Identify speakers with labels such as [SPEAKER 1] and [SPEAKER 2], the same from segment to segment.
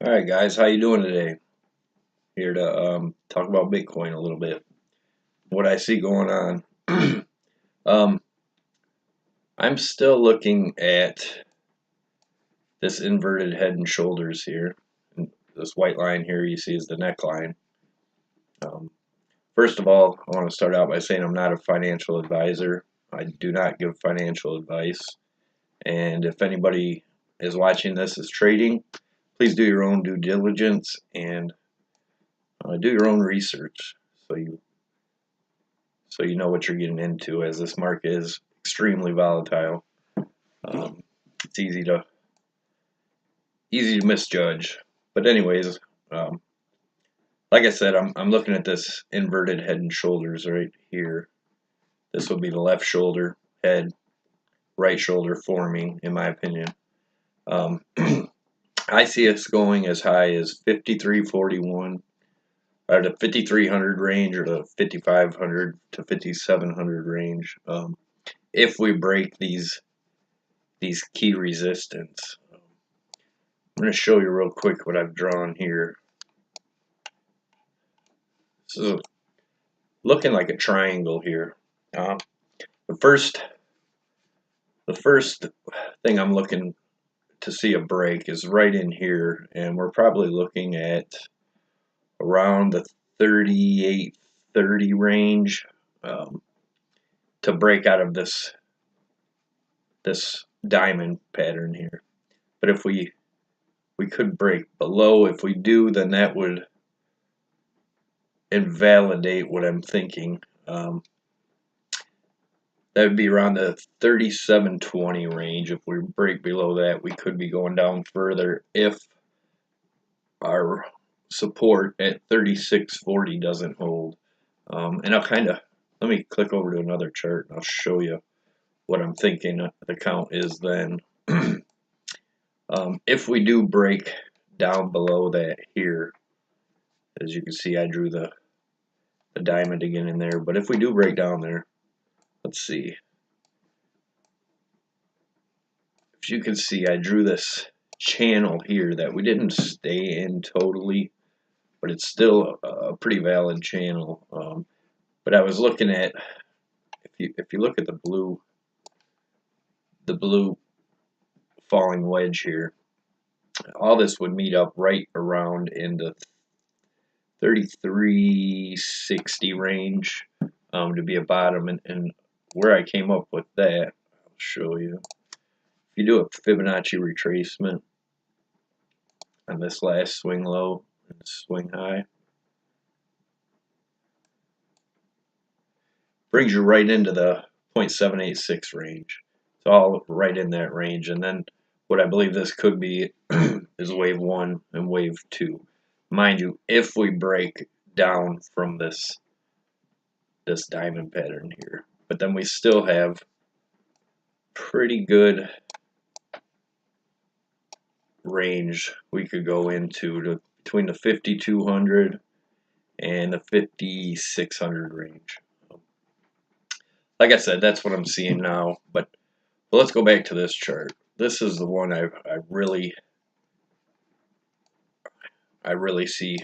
[SPEAKER 1] All right, guys, how you doing today? Here to talk about Bitcoin a little bit. What I see going on. um, I'm still looking at this inverted head and shoulders here. And this white line here you see is the neckline. Um, First of all, I want to start out by saying I'm not a financial advisor. I do not give financial advice. And if anybody is watching this is trading, please do your own due diligence and do your own research so you know what you're getting into, as this market is extremely volatile. It's easy to misjudge. But anyways, um, like I said, I'm looking at this inverted head and shoulders right here. This would be the left shoulder, head, right shoulder forming, in my opinion. Um, I see it's going as high as 53.41, or the 5,300 range, or the 5,500 to 5,700 range. If we break these key resistance. I'm going to show you real quick what I've drawn here. So looking like a triangle here. The first thing I'm looking to see a break is right in here, and we're probably looking at around the 38.30 range to break out of this diamond pattern here. But if we could break below, if we do, then that would invalidate what I'm thinking. That would be around the 37.20 range. If we break below that, we could be going down further if our support at 36.40 doesn't hold. And let me click over to another chart and I'll show you what I'm thinking the count is then. If we do break down below that here, as you can see, I drew the diamond again in there. But if we do break down there, let's see. As you can see, I drew this channel here that we didn't stay in totally, but it's still a pretty valid channel. But I was looking at, if you look at the blue falling wedge here, all this would meet up right around in the 33.60 range to be a bottom, and where I came up with that, I'll show you. If you do a Fibonacci retracement on this last swing low and swing high, brings you right into the 0.786 range. It's all right in that range. And then what I believe this could be is wave 1 and wave 2. Mind you, if we break down from this diamond pattern here. But then we still have pretty good range we could go into between the 5,200 and the 5,600 range. Like I said, that's what I'm seeing now. But let's go back to this chart. This is the one I really see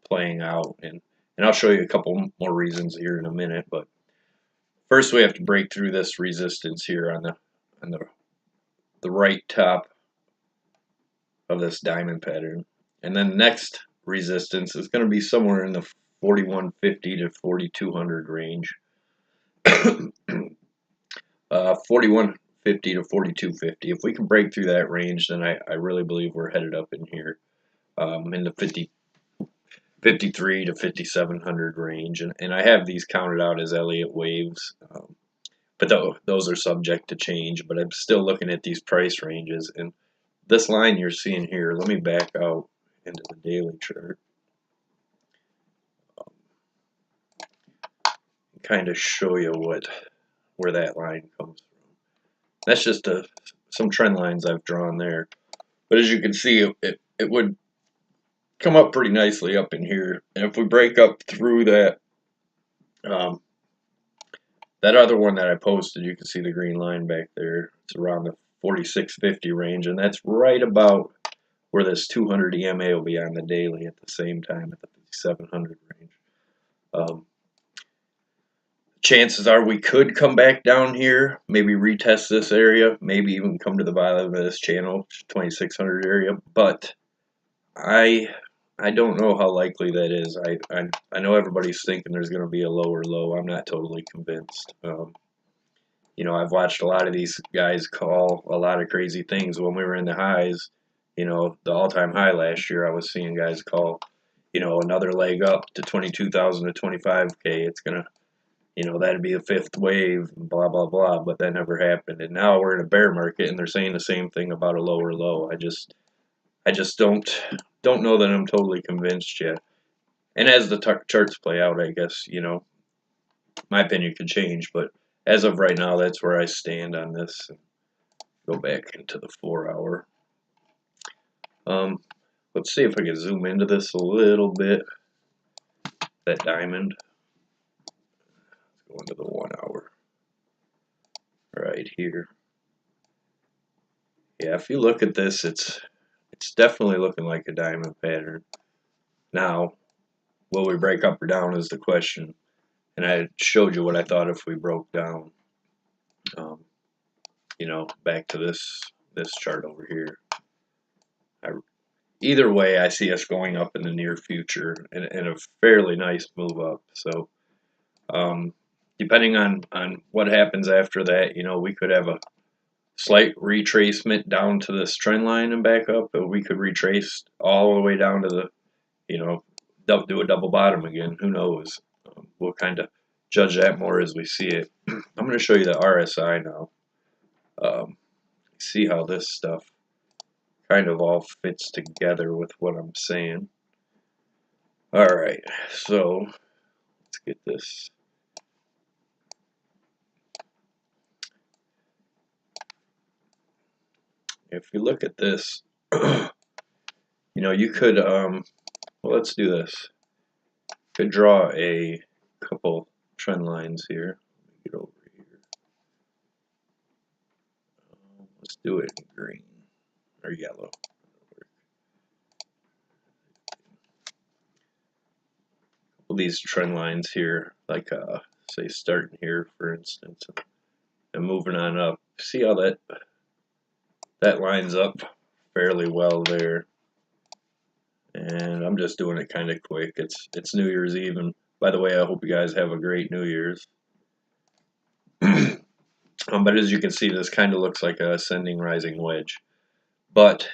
[SPEAKER 1] playing out, and I'll show you a couple more reasons here in a minute. But first, we have to break through this resistance here on the right top of this diamond pattern, and then the next resistance is going to be somewhere in the 4150 to 4200 range. 4150 to 4250. If we can break through that range, then I really believe we're headed up in here in the 53 to 5700 range, and I have these counted out as Elliott waves, but those are subject to change. But I'm still looking at these price ranges, and this line you're seeing here, let me back out into the daily chart, kind of show you where that line comes from. That's just some trend lines I've drawn there. But as you can see, it would come up pretty nicely up in here. And if we break up through that that other one that I posted, you can see the green line back there. It's around the 46.50 range, and that's right about where this 200 EMA will be on the daily at the same time at the 700 range. Chances are we could come back down here, maybe retest this area, maybe even come to the bottom of this channel, 2600 area, but I don't know how likely that is. I know everybody's thinking there's going to be a lower low. I'm not totally convinced. You know, I've watched a lot of these guys call a lot of crazy things when we were in the highs. You know, the all-time high last year, I was seeing guys call, you know, another leg up to 22,000 to 25K. It's going to, you know, that'd be a fifth wave, blah, blah, blah, but that never happened. And now we're in a bear market, and they're saying the same thing about a lower low. I just don't know that I'm totally convinced yet. And as the charts play out, I guess, you know, my opinion could change, but as of right now, that's where I stand on this. Go back into the 4 hour. Let's see if I can zoom into this a little bit. That diamond. Let's go into the 1 hour. Right here. Yeah, if you look at this, it's definitely looking like a diamond pattern. Now, will we break up or down is the question. And I showed you what I thought if we broke down. You know, back to this chart over here. Either way, I see us going up in the near future in a fairly nice move up. So, depending on what happens after that, you know, we could have a slight retracement down to this trend line and back up, but we could retrace all the way down to the, you know, do a double bottom again. Who knows? We'll kind of judge that more as we see it. I'm going to show you the RSI now. See how this stuff kind of all fits together with what I'm saying. Alright, so let's get this. If you look at this, you know, you could, well, let's do this. Could draw a couple trend lines here. Get over here. Let's do it in green or yellow. These trend lines here, like say starting here for instance, and moving on up. See how that lines up fairly well there. And I'm just doing it kind of quick. It's New Year's Eve, and by the way, I hope you guys have a great New Year's. But as you can see, this kind of looks like a ascending rising wedge. But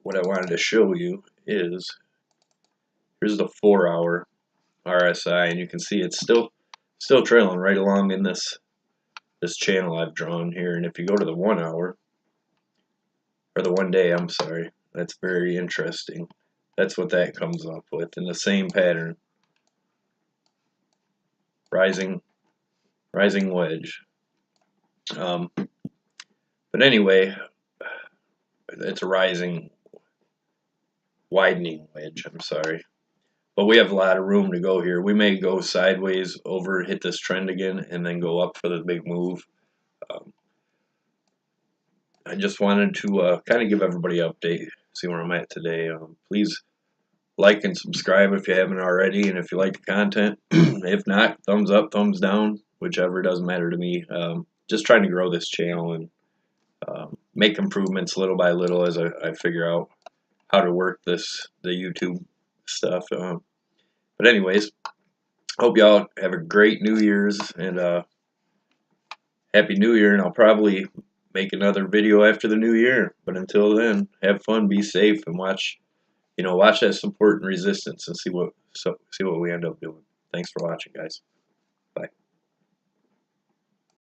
[SPEAKER 1] what I wanted to show you is here's the 4 hour RSI, and you can see it's still trailing right along in this channel I've drawn here. And if you go to the 1 hour, or the 1 day, I'm sorry, that's very interesting. That's what that comes up with in the same pattern. Rising wedge. But anyway, it's a widening wedge, I'm sorry. But we have a lot of room to go here. We may go sideways over, hit this trend again, and then go up for the big move. I just wanted to kind of give everybody an update, see where I'm at today. Please like and subscribe if you haven't already, and if you like the content. If not, thumbs up, thumbs down, whichever, doesn't matter to me. Just trying to grow this channel and make improvements little by little as I figure out how to work the YouTube stuff. But anyways, hope y'all have a great New Year's and Happy New Year, and I'll probably make another video after the New Year. But until then, have fun, be safe, and watch that support and resistance and see what we end up doing. Thanks for watching, guys.